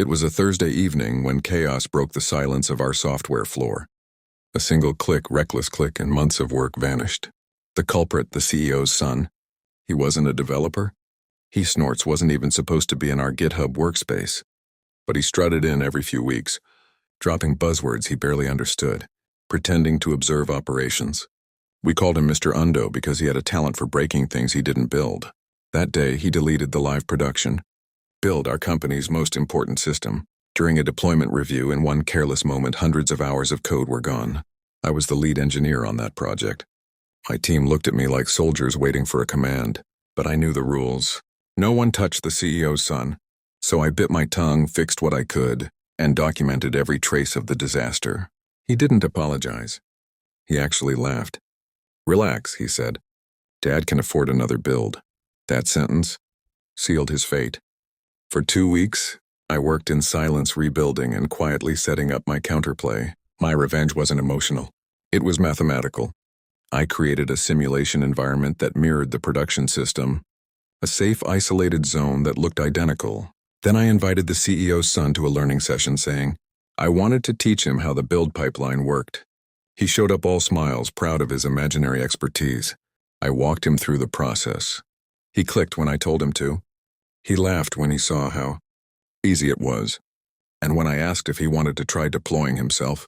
It was a Thursday evening when chaos broke the silence of our software floor. A single click, reckless click, and months of work vanished. The culprit, the CEO's son. He wasn't a developer. He snorts wasn't even supposed to be in our GitHub workspace. But he strutted in every few weeks, dropping buzzwords he barely understood, pretending to observe operations. We called him Mr. Undo because he had a talent for breaking things he didn't build. That day, he deleted the live production, build our company's most important system. During a deployment review, in one careless moment, hundreds of hours of code were gone. I was the lead engineer on that project. My team looked at me like soldiers waiting for a command, but I knew the rules. No one touched the CEO's son, so I bit my tongue, fixed what I could, and documented every trace of the disaster. He didn't apologize. He actually laughed. "Relax," he said. "Dad can afford another build." That sentence sealed his fate. For 2 weeks, I worked in silence, rebuilding and quietly setting up my counterplay. My revenge wasn't emotional. It was mathematical. I created a simulation environment that mirrored the production system, a safe, isolated zone that looked identical. Then I invited the CEO's son to a learning session, saying, I wanted to teach him how the build pipeline worked. He showed up all smiles, proud of his imaginary expertise. I walked him through the process. He clicked when I told him to. He laughed when he saw how easy it was. And when I asked if he wanted to try deploying himself,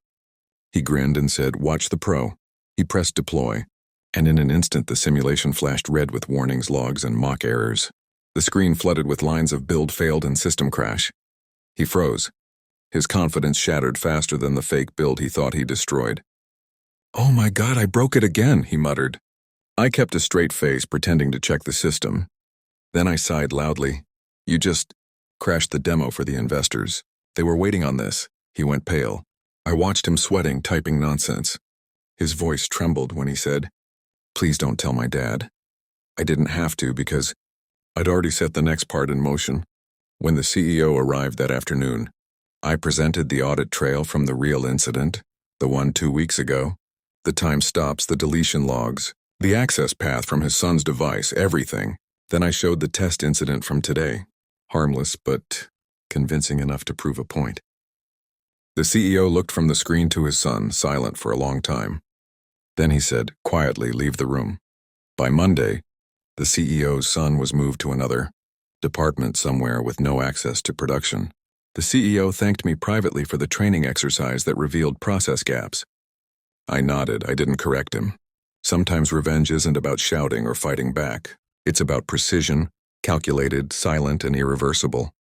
he grinned and said, "Watch the pro." He pressed deploy, and in an instant the simulation flashed red with warnings, logs, and mock errors. The screen flooded with lines of build failed and system crash. He froze. His confidence shattered faster than the fake build he thought he destroyed. "Oh my God, I broke it again," he muttered. I kept a straight face, pretending to check the system. Then I sighed loudly. "You just crashed the demo for the investors. They were waiting on this." He went pale. I watched him sweating, typing nonsense. His voice trembled when he said, "Please don't tell my dad." I didn't have to because I'd already set the next part in motion. When the CEO arrived that afternoon, I presented the audit trail from the real incident, the one 2 weeks ago, the time stops, the deletion logs, the access path from his son's device, everything. Then I showed the test incident from today, harmless but convincing enough to prove a point. The CEO looked from the screen to his son, silent for a long time. Then he said, quietly, "Leave the room." By Monday, the CEO's son was moved to another department somewhere with no access to production. The CEO thanked me privately for the training exercise that revealed process gaps. I nodded. I didn't correct him. Sometimes revenge isn't about shouting or fighting back. It's about precision, calculated, silent, and irreversible.